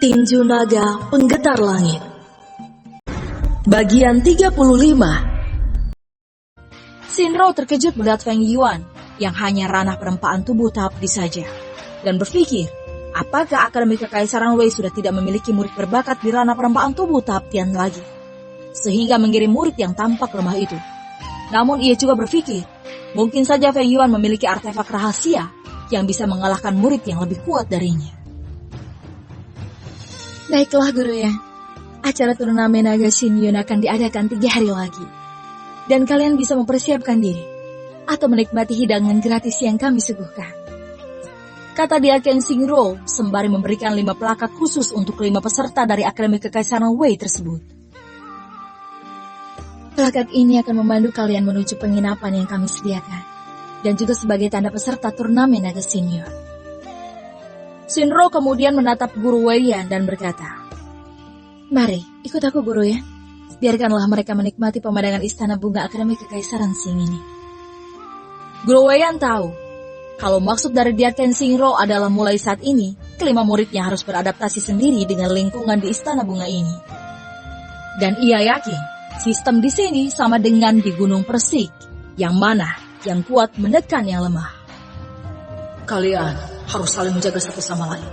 Tinju Naga Penggetar Langit. Bagian 35. Shinro terkejut melihat Feng Yuan yang hanya ranah perempaan tubuh tahap D saja dan berpikir, apakah Akademi Kekaisaran Wei sudah tidak memiliki murid berbakat di ranah perempaan tubuh tahap Tian lagi, sehingga mengirim murid yang tampak lemah itu. Namun ia juga berpikir, mungkin saja Feng Yuan memiliki artefak rahasia yang bisa mengalahkan murid yang lebih kuat darinya. Baiklah guru ya, acara turnamen naga Shinyun akan diadakan 3 hari lagi. Dan kalian bisa mempersiapkan diri atau menikmati hidangan gratis yang kami suguhkan, kata Diaken Shinro sembari memberikan 5 plakat khusus untuk 5 peserta dari Akademi Kekaisaran Wei tersebut. Plakat ini akan memandu kalian menuju penginapan yang kami sediakan, dan juga sebagai tanda peserta turnamen naga senior. Shinro kemudian menatap Guru Wei Yan dan berkata, "Mari, ikut aku guru ya. Biarkanlah mereka menikmati pemandangan istana bunga Akademi Kekaisaran Sing ini." Guru Wei Yan tahu kalau maksud dari Diaken Shinro adalah mulai saat ini, kelima muridnya harus beradaptasi sendiri dengan lingkungan di istana bunga ini. Dan ia yakin sistem di sini sama dengan di Gunung Persik, yang mana yang kuat menekan yang lemah. Kalian harus saling menjaga satu sama lain,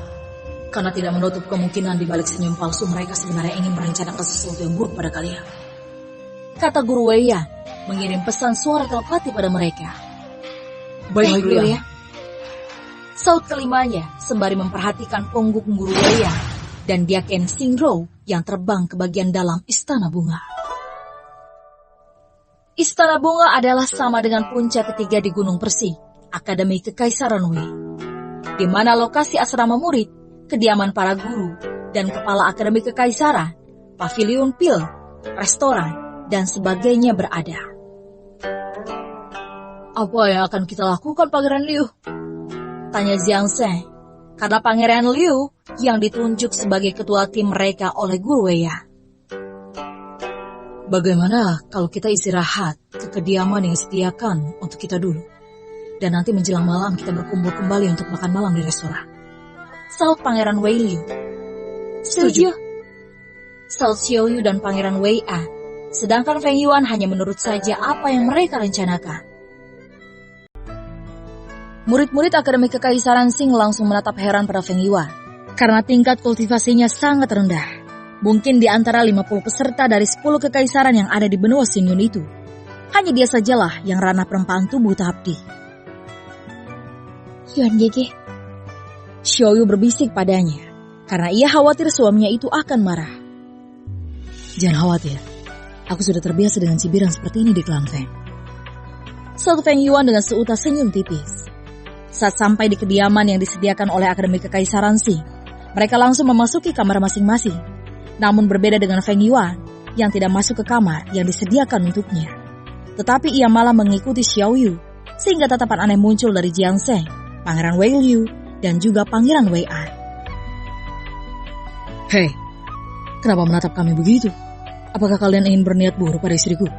karena tidak menutup kemungkinan di balik senyum palsu mereka sebenarnya ingin merencanakan sesuatu yang buruk pada kalian, kata Guru Wei Yan mengirim pesan suara telepati pada mereka. Baik guru ya. Saut kelimanya sembari memperhatikan punggung Guru Wei Yan dan Diaken Shinro yang terbang ke bagian dalam istana bunga. Istana bunga adalah sama dengan puncak ketiga di Gunung Persik, Akademi Kekaisaran Wei, di mana lokasi asrama murid, kediaman para guru, dan kepala Akademi Kekaisaran, pavilion pil, restoran, dan sebagainya berada. Apa yang akan kita lakukan, Pangeran Liu? Tanya Jiang Sheng, karena Pangeran Liu yang ditunjuk sebagai ketua tim mereka oleh Guru Wei Yan. Bagaimana kalau kita istirahat ke kediaman yang disediakan untuk kita dulu, dan nanti menjelang malam kita berkumpul kembali untuk makan malam di restoran? Saut Pangeran Wei Liu. Setuju. Saut Xiaoyu dan Pangeran Wei An. Sedangkan Feng Yuan hanya menurut saja apa yang mereka rencanakan. Murid-murid Akademi Kekaisaran Sing langsung menatap heran pada Feng Yuan, karena tingkat kultivasinya sangat rendah. Mungkin di antara 50 peserta dari 10 kekaisaran yang ada di benua Shinyun itu, hanya dia sajalah yang ranah perempaan tubuh tahap D. Yuan Gege, Xiaoyu berbisik padanya, karena ia khawatir suaminya itu akan marah. Jangan khawatir, aku sudah terbiasa dengan cibiran seperti ini di klan Feng. Saut Feng Yuan dengan seutas senyum tipis. Saat sampai di kediaman yang disediakan oleh Akademi Kekaisaran Sing, mereka langsung memasuki kamar masing-masing. Namun berbeda dengan Feng Yuan yang tidak masuk ke kamar yang disediakan untuknya. Tetapi ia malah mengikuti Xiaoyu, sehingga tatapan aneh muncul dari Jiang Sheng, Pangeran Wei Liu, dan juga Pangeran Wei An. Hei, kenapa menatap kami begitu? Apakah kalian ingin berniat buruk pada istriku?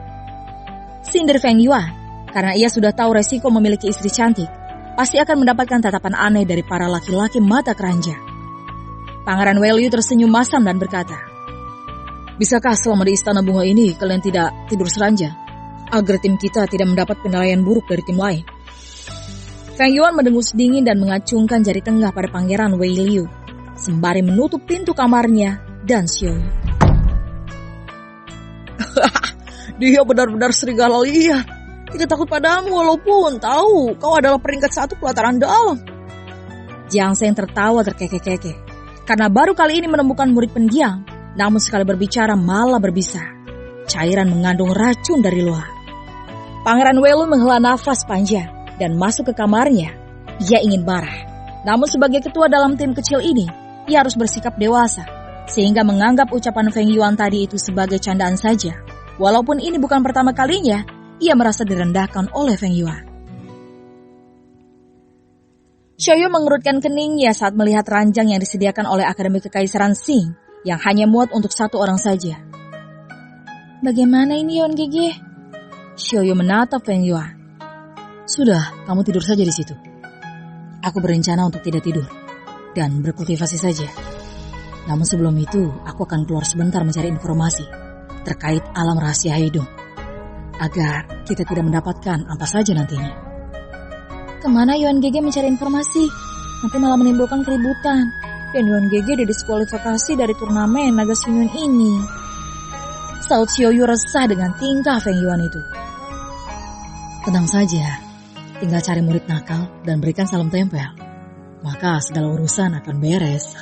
Sindir Feng Yuan, karena ia sudah tahu resiko memiliki istri cantik, pasti akan mendapatkan tatapan aneh dari para laki-laki mata keranjang. Pangeran Wei Liu tersenyum masam dan berkata, "Bisakah selama di istana bunga ini kalian tidak tidur seranja, agar tim kita tidak mendapat penilaian buruk dari tim lain?" Feng Yuan mendengus dingin dan mengacungkan jari tengah pada Pangeran Wei Liu, sembari menutup pintu kamarnya dan Xiaoyu. Dia benar-benar serigala liar. Tidak takut padamu walaupun tahu kau adalah peringkat 1 pelataran dalam. Jiang Sheng tertawa terkekeh-kekeh, karena baru kali ini menemukan murid pendiam, namun sekali berbicara malah berbisa. Cairan mengandung racun dari luar. Pangeran Wei Liu menghela nafas panjang dan masuk ke kamarnya. Ia ingin marah, namun sebagai ketua dalam tim kecil ini, ia harus bersikap dewasa, sehingga menganggap ucapan Feng Yuan tadi itu sebagai candaan saja. Walaupun ini bukan pertama kalinya, ia merasa direndahkan oleh Feng Yuan. Xiaoyu mengerutkan keningnya saat melihat ranjang yang disediakan oleh Akademi Kekaisaran Sing yang hanya muat untuk 1 orang saja. Bagaimana ini Yuan Gege? Xiaoyu menatap Feng Yuan. Sudah, kamu tidur saja di situ. Aku berencana untuk tidak tidur dan berkultivasi saja. Namun sebelum itu, aku akan keluar sebentar mencari informasi terkait alam rahasia hidung, agar kita tidak mendapatkan apa saja nantinya. Kemana Yuan Gege mencari informasi? Nanti malah menimbulkan keributan. Dan Yuan Gege didiskualifikasi dari turnamen Naga Xingyun ini. Saud Xiaoyu resah dengan tingkah Feng Yuan itu. Tenang saja, tinggal cari murid nakal dan berikan salam tempel. Maka segala urusan akan beres.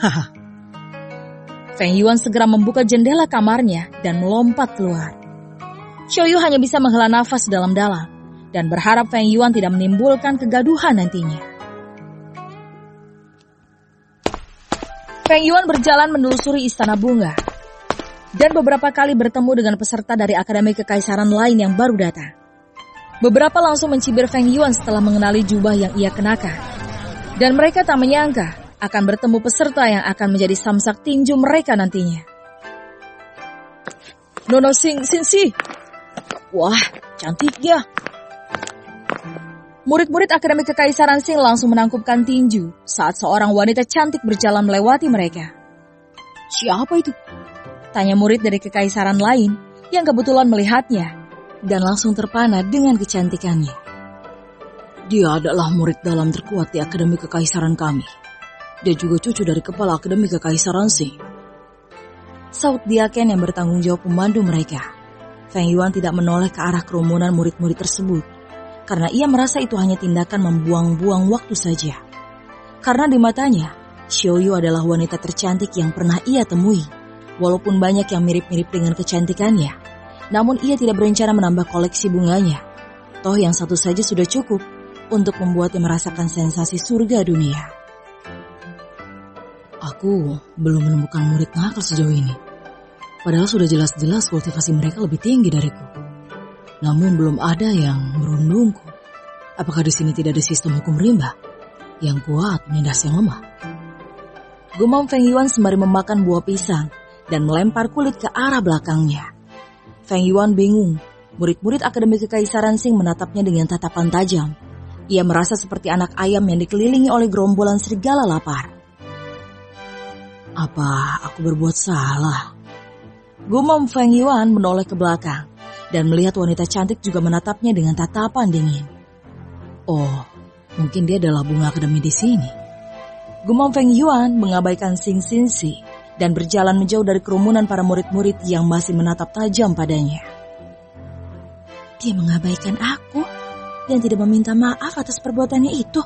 Feng Yuan segera membuka jendela kamarnya dan melompat keluar. Xiaoyu hanya bisa menghela nafas dalam-dalam dan berharap Feng Yuan tidak menimbulkan kegaduhan nantinya. Feng Yuan berjalan menelusuri istana bunga dan beberapa kali bertemu dengan peserta dari Akademi Kekaisaran lain yang baru datang. Beberapa langsung mencibir Feng Yuan setelah mengenali jubah yang ia kenakan. Dan mereka tak menyangka akan bertemu peserta yang akan menjadi samsak tinju mereka nantinya. Nona Xinxi. Wah, cantiknya. Murid-murid Akademi Kekaisaran Xing langsung menangkupkan tinju saat seorang wanita cantik berjalan melewati mereka. Siapa itu? Tanya murid dari kekaisaran lain yang kebetulan melihatnya dan langsung terpana dengan kecantikannya. Dia adalah murid dalam terkuat di Akademi Kekaisaran kami. Dia juga cucu dari kepala Akademi Kekaisaran Xing. Saud Diaken yang bertanggung jawab memandu mereka. Feng Yuan tidak menoleh ke arah kerumunan murid-murid tersebut karena ia merasa itu hanya tindakan membuang-buang waktu saja. Karena di matanya, Xiaoyu adalah wanita tercantik yang pernah ia temui. Walaupun banyak yang mirip-mirip dengan kecantikannya, namun ia tidak berencana menambah koleksi bunganya. Toh yang satu saja sudah cukup untuk membuatnya merasakan sensasi surga dunia. Aku belum menemukan murid nakal sejauh ini. Padahal sudah jelas-jelas kultivasi mereka lebih tinggi dariku. Namun belum ada yang merundungku. Apakah di sini tidak ada sistem hukum rimba yang kuat menindas yang lemah? Gumam Feng Yuan sembari memakan buah pisang dan melempar kulit ke arah belakangnya. Feng Yuan bingung. Murid-murid Akademi Kekaisaran Xing menatapnya dengan tatapan tajam. Ia merasa seperti anak ayam yang dikelilingi oleh gerombolan serigala lapar. Apa aku berbuat salah? Gumam Feng Yuan menoleh ke belakang dan melihat wanita cantik juga menatapnya dengan tatapan dingin. Oh, mungkin dia adalah bunga akademi di sini. Gumam Feng Yuan mengabaikan Xing Xinxi dan berjalan menjauh dari kerumunan para murid-murid yang masih menatap tajam padanya. Dia mengabaikan aku dan tidak meminta maaf atas perbuatannya itu.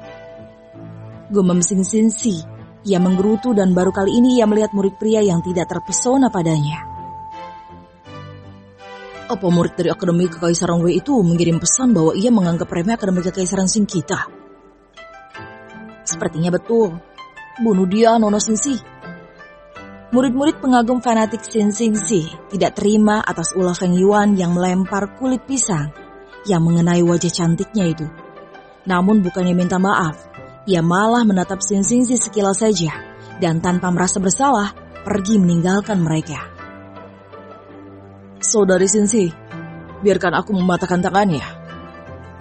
Gumam Xing Xinxi, ia menggerutu dan baru kali ini ia melihat murid pria yang tidak terpesona padanya. Apa murid dari Akademi Kekaisaran Wei itu mengirim pesan bahwa ia menganggap remeh Akademi Kekaisaran Xing kita? Sepertinya betul. Bunuh dia, Nona Xinxi. Murid-murid pengagum fanatik Xing Xinxi tidak terima atas ulah Feng Yuan yang melempar kulit pisang yang mengenai wajah cantiknya itu. Namun bukannya minta maaf, ia malah menatap Xing Xinxi sekilas saja dan tanpa merasa bersalah pergi meninggalkan mereka. Saudari Xinxi, biarkan aku mematahkan tangannya.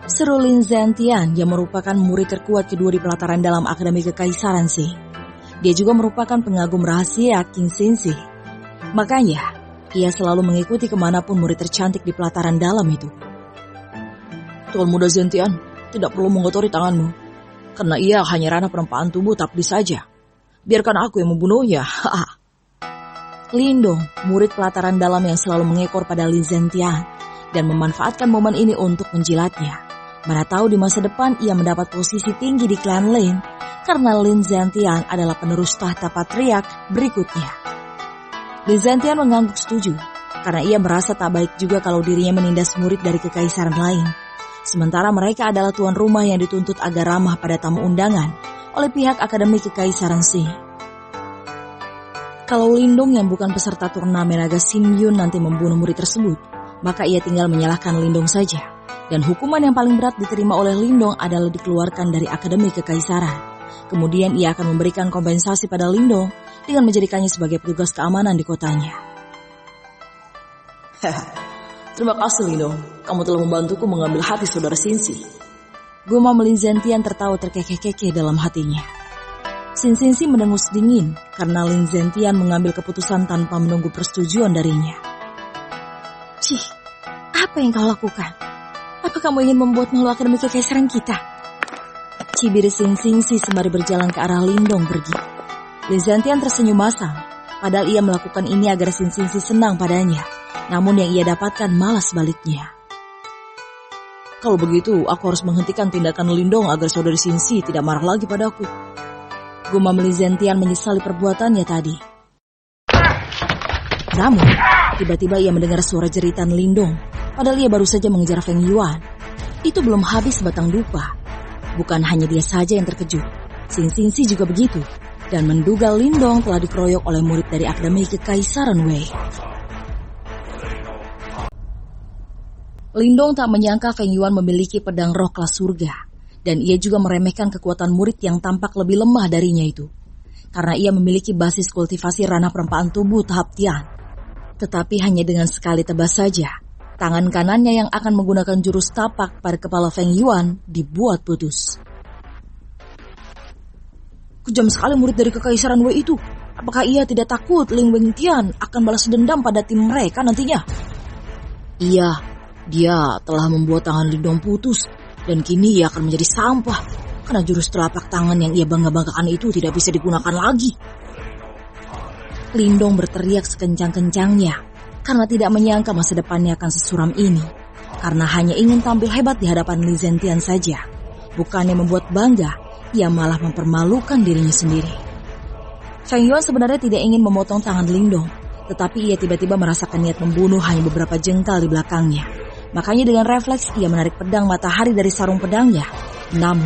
Seru Lin Zentian yang merupakan murid terkuat kedua di pelataran dalam Akademi Kekaisaran Xing. Dia juga merupakan pengagum rahasia King Xinxi. Makanya, ia selalu mengikuti kemanapun murid tercantik di pelataran dalam itu. Tuan Muda Zentian, tidak perlu mengotori tanganmu. Karena ia hanya ranah perempaan tubuh Tapdi saja. Biarkan aku yang membunuhnya. Lindong, murid pelataran dalam yang selalu mengekor pada Lin Zentian dan memanfaatkan momen ini untuk menjilatnya. Mana tahu di masa depan ia mendapat posisi tinggi di klan Lin karena Lin Zentian adalah penerus tahta patriark berikutnya. Lin Zentian mengangguk setuju karena ia merasa tak baik juga kalau dirinya menindas murid dari kekaisaran lain. Sementara mereka adalah tuan rumah yang dituntut agar ramah pada tamu undangan oleh pihak Akademi Kekaisaran Xing. Kalau Lindong yang bukan peserta turnamen naga Xingyun nanti membunuh murid tersebut, maka ia tinggal menyalahkan Lindong saja. Dan hukuman yang paling berat diterima oleh Lindong adalah dikeluarkan dari Akademi Kekaisaran. Kemudian ia akan memberikan kompensasi pada Lindong dengan menjadikannya sebagai petugas keamanan di kotanya. Terima kasih Lindong, kamu telah membantuku mengambil hati saudara Xinxi. Gumam Lin Zentian tertawa terkekeh-kekeh dalam hatinya. Xin Xinxi mendengus dingin karena Lin Zentian mengambil keputusan tanpa menunggu persetujuan darinya. Cih, apa yang kau lakukan? Apa kamu ingin membuat malu akademi kekaisaran kita? Cibir Xin Xinxi sembari berjalan ke arah Lindong pergi. Lin Zentian tersenyum masam, padahal ia melakukan ini agar Xin Xinxi senang padanya. Namun yang ia dapatkan malah sebaliknya. Kalau begitu, aku harus menghentikan tindakan Lindong agar saudari Xinxi tidak marah lagi padaku. Gumam Lin Zentian menyesali perbuatannya tadi. Namun, tiba-tiba ia mendengar suara jeritan Lindong, padahal ia baru saja mengejar Feng Yuan. Itu belum habis batang dupa. Bukan hanya dia saja yang terkejut, Xin Xinxi juga begitu, dan menduga Lindong telah dikeroyok oleh murid dari Akademi Kekaisaran Wei. Lindong tak menyangka Feng Yuan memiliki pedang roh kelas surga, dan ia juga meremehkan kekuatan murid yang tampak lebih lemah darinya itu, karena ia memiliki basis kultivasi ranah perempaan tubuh tahap Tian. Tetapi hanya dengan sekali tebas saja, tangan kanannya yang akan menggunakan jurus tapak pada kepala Feng Yuan dibuat putus. Kejam sekali murid dari Kekaisaran Wei itu. Apakah ia tidak takut Ling Wengtian akan balas dendam pada tim mereka nantinya? Iya. Dia telah membuat tangan Lindong putus, dan kini ia akan menjadi sampah, karena jurus telapak tangan yang ia bangga-banggakan itu tidak bisa digunakan lagi. Lindong berteriak sekencang-kencangnya, karena tidak menyangka masa depannya akan sesuram ini, karena hanya ingin tampil hebat di hadapan Lin Zentian saja. Bukannya membuat bangga, ia malah mempermalukan dirinya sendiri. Feng Yuan sebenarnya tidak ingin memotong tangan Lindong, tetapi ia tiba-tiba merasakan niat membunuh hanya beberapa jengkal di belakangnya. Makanya dengan refleks ia menarik pedang matahari dari sarung pedangnya. Namun,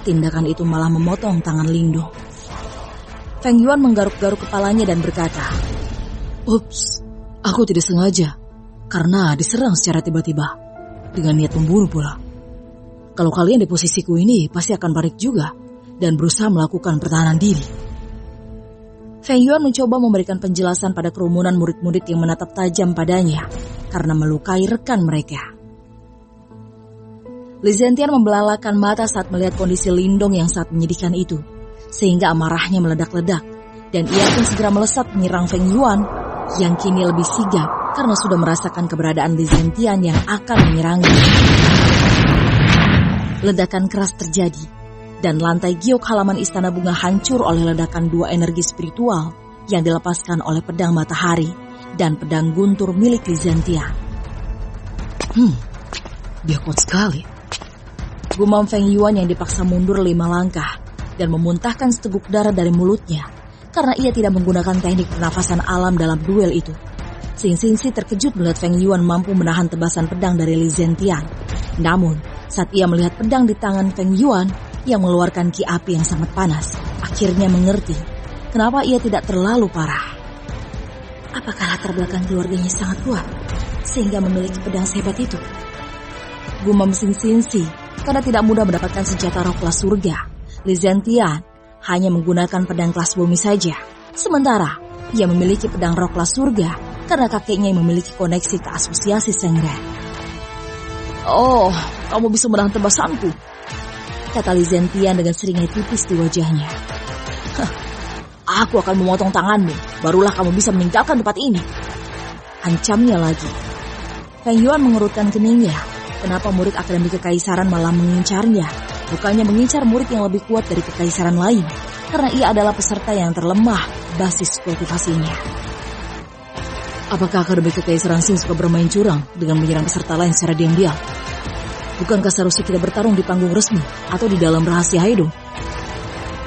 tindakan itu malah memotong tangan Lindong. Feng Yuan menggaruk-garuk kepalanya dan berkata, "Ups, aku tidak sengaja, karena diserang secara tiba-tiba, dengan niat membunuh pula. Kalau kalian di posisiku ini pasti akan panik juga, dan berusaha melakukan pertahanan diri." Feng Yuan mencoba memberikan penjelasan pada kerumunan murid-murid yang menatap tajam padanya karena melukai rekan mereka. Lin Zentian membelalakan mata saat melihat kondisi Lindong yang sangat menyedihkan itu, sehingga amarahnya meledak-ledak, dan ia pun segera melesat menyerang Feng Yuan yang kini lebih sigap karena sudah merasakan keberadaan Lin Zentian yang akan menyerangnya. Ledakan keras terjadi, dan lantai giok halaman istana bunga hancur oleh ledakan dua energi spiritual yang dilepaskan oleh pedang matahari dan pedang guntur milik Lin Zentian. Dia kuat sekali. Gumam Feng Yuan yang dipaksa mundur 5 langkah dan memuntahkan seteguk darah dari mulutnya karena ia tidak menggunakan teknik pernafasan alam dalam duel itu. Xin Xinxi terkejut melihat Feng Yuan mampu menahan tebasan pedang dari Lin Zentian. Namun, saat ia melihat pedang di tangan Feng Yuan yang mengeluarkan ki api yang sangat panas, akhirnya mengerti kenapa ia tidak terlalu parah. Apakah latar belakang keluarganya sangat kuat sehingga memiliki pedang sehebat itu? Gumam Xin Xinxi karena tidak mudah mendapatkan senjata roh kelas surga. Lin Zentian hanya menggunakan pedang kelas bumi saja, sementara ia memiliki pedang roh kelas surga karena kakeknya yang memiliki koneksi ke asosiasi Sengren. "Oh, kamu bisa menahan tebasanku," kata Lin Zentian dengan seringai tipis di wajahnya. "Aku akan memotong tanganmu, barulah kamu bisa meninggalkan tempat ini," ancamnya lagi. Feng Yuan mengerutkan keningnya. Kenapa murid Akademi Kekaisaran malah mengincarnya, bukannya mengincar murid yang lebih kuat dari kekaisaran lain, karena ia adalah peserta yang terlemah basis kultivasinya. Apakah Akademi Kekaisaran Xin suka bermain curang dengan menyerang peserta lain secara diam-diam? Bukankah seharusnya kita bertarung di panggung resmi atau di dalam rahasia Haido?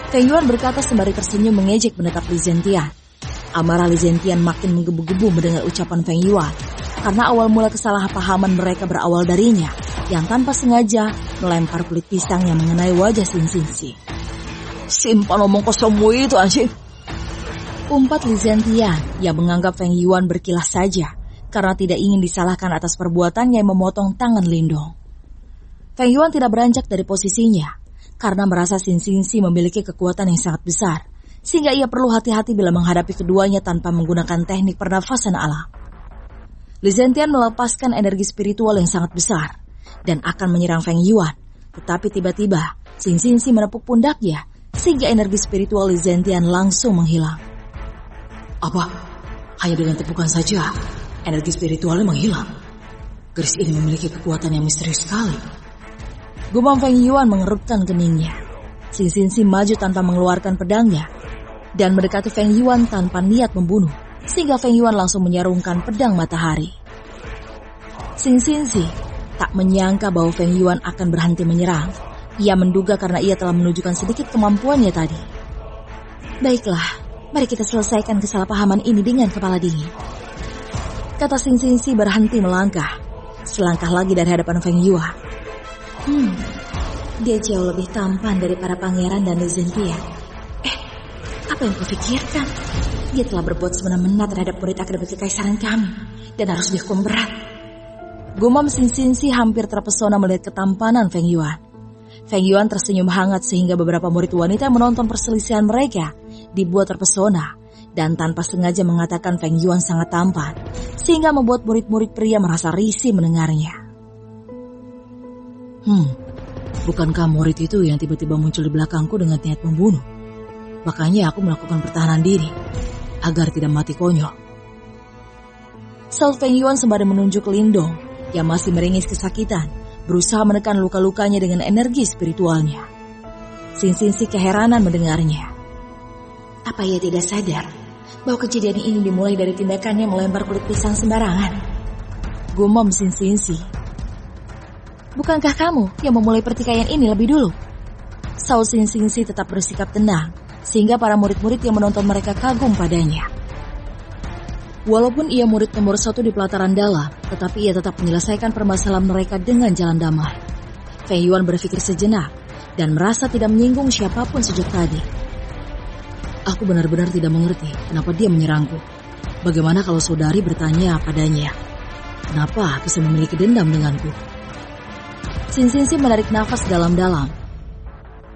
Feng Yuan berkata sembari tersenyum mengejek menatap Lin Zentian. Amarah Lin Zentian makin menggebu-gebu mendengar ucapan Feng Yuan, karena awal mula kesalahpahaman mereka berawal darinya yang tanpa sengaja melempar kulit pisang yang mengenai wajah Xin Xinxi. "Simpan omong kosongmu itu, anjing!" umpat Lin Zentian yang menganggap Feng Yuan berkilas saja karena tidak ingin disalahkan atas perbuatannya yang memotong tangan Lindong. Feng Yuan tidak beranjak dari posisinya karena merasa Xin Xinxi memiliki kekuatan yang sangat besar, sehingga ia perlu hati-hati bila menghadapi keduanya tanpa menggunakan teknik pernafasan alam. Lin Zentian melepaskan energi spiritual yang sangat besar dan akan menyerang Feng Yuan, tetapi tiba-tiba Xin Xinxi menepuk pundaknya sehingga energi spiritual Li Zentian langsung menghilang. Apa? Hanya dengan tepukan saja, energi spiritualnya menghilang. Garis ini memiliki kekuatan yang misterius sekali. Gumam Feng Yuan mengerutkan keningnya. Xing Xinxi maju tanpa mengeluarkan pedangnya dan mendekati Feng Yuan tanpa niat membunuh, sehingga Feng Yuan langsung menyarungkan pedang matahari. Xing Xinxi tak menyangka bahwa Feng Yuan akan berhenti menyerang. Ia menduga karena ia telah menunjukkan sedikit kemampuannya tadi. Baiklah, mari kita selesaikan kesalahpahaman ini dengan kepala dingin, kata Xing Xinxi berhenti melangkah. Selangkah lagi dari hadapan Feng Yuan. Dia jauh lebih tampan dari para pangeran dan Li Zentian. Apa yang kau pikirkan? Dia telah berbuat semena-mena terhadap murid akademi kekaisaran kami dan harus dihukum berat. Gumam Xing Xinxi hampir terpesona melihat ketampanan Feng Yuan. Feng Yuan tersenyum hangat sehingga beberapa murid wanita yang menonton perselisihan mereka dibuat terpesona dan tanpa sengaja mengatakan Feng Yuan sangat tampan, sehingga membuat murid-murid pria merasa risih mendengarnya. Bukankah murid itu yang tiba-tiba muncul di belakangku dengan niat membunuh? Makanya aku melakukan pertahanan diri agar tidak mati konyol. Sal Feng Yuan sembari menunjuk Lindong yang masih meringis kesakitan, berusaha menekan luka-lukanya dengan energi spiritualnya. Xing Xinxi keheranan mendengarnya. Apa ia tidak sadar bahwa kejadian ini dimulai dari tindakannya melempar kulit pisang sembarangan? Gumam Xing Xinxi. Bukankah kamu yang memulai pertikaian ini lebih dulu? Sao Xing Xinxi tetap bersikap tenang, sehingga para murid-murid yang menonton mereka kagum padanya. Walaupun ia murid nomor 1 di pelataran dalam, tetapi ia tetap menyelesaikan permasalahan mereka dengan jalan damai. Feng Yuan berpikir sejenak dan merasa tidak menyinggung siapapun sejak tadi. Aku benar-benar tidak mengerti kenapa dia menyerangku. Bagaimana kalau saudari bertanya padanya, kenapa bisa memiliki dendam denganku? Xing Xinxi menarik nafas dalam-dalam.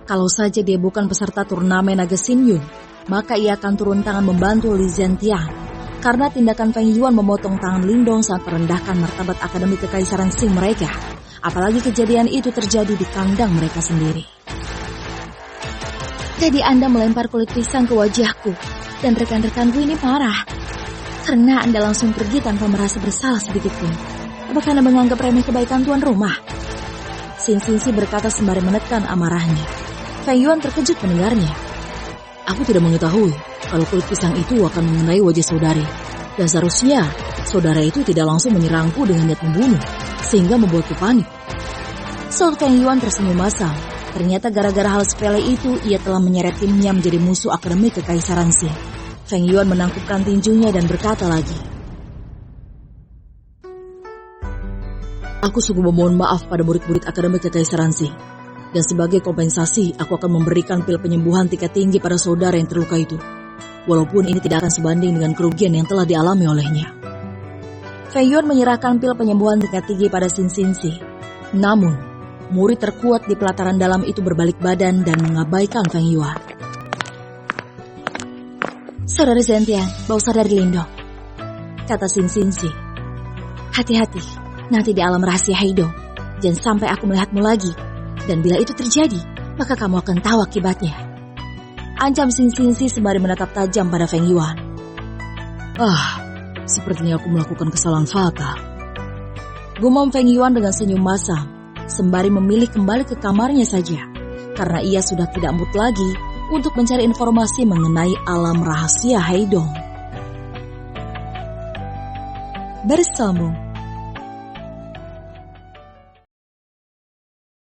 Kalau saja dia bukan peserta turnamen naga Xin Yun, maka ia akan turun tangan membantu Li Zentian. Karena tindakan Feng Yuan memotong tangan Lindong saat merendahkan martabat akademi kekaisaran Xing mereka. Apalagi kejadian itu terjadi di kandang mereka sendiri. Jadi Anda melempar kulit pisang ke wajahku dan rekan-rekanku ini marah karena Anda langsung pergi tanpa merasa bersalah sedikitpun. Apakah Anda menganggap remeh kebaikan tuan rumah? Xing Xinxi berkata sembari menekan amarahnya. Feng Yuan terkejut mendengarnya. Aku tidak mengetahui kalau kulit pisang itu akan mengenai wajah saudari. Dan seharusnya saudara itu tidak langsung menyerangku dengan niat membunuh, sehingga membuatku panik. Saat Feng Yuan tersenyum masam, ternyata gara-gara hal sepele itu ia telah menyeret timnya menjadi musuh akademi kekaisaran Xing. Feng Yuan menangkupkan tinjunya dan berkata lagi. Aku sungguh memohon maaf pada murid-murid akademi kekaisaran Xing. Dan sebagai kompensasi, aku akan memberikan pil penyembuhan tingkat tinggi pada saudara yang terluka itu. Walaupun ini tidak akan sebanding dengan kerugian yang telah dialami olehnya. Feng Yuan menyerahkan pil penyembuhan tingkat tinggi pada Xing Xinxi. Namun, murid terkuat di pelataran dalam itu berbalik badan dan mengabaikan Feng Yuan. Saudara Zentian, bawa sadar Lindong, kata Xing Xinxi. Hati-hati, nanti di alam rahasia Heidong. Jangan sampai aku melihatmu lagi. Dan bila itu terjadi, maka kamu akan tahu akibatnya. Ancam Xing Xinxi sembari menatap tajam pada Feng Yuan. Sepertinya aku melakukan kesalahan fatal. Gumam Feng Yuan dengan senyum masam, sembari memilih kembali ke kamarnya saja, karena ia sudah tidak mood lagi untuk mencari informasi mengenai alam rahasia Heidong. Bersambung.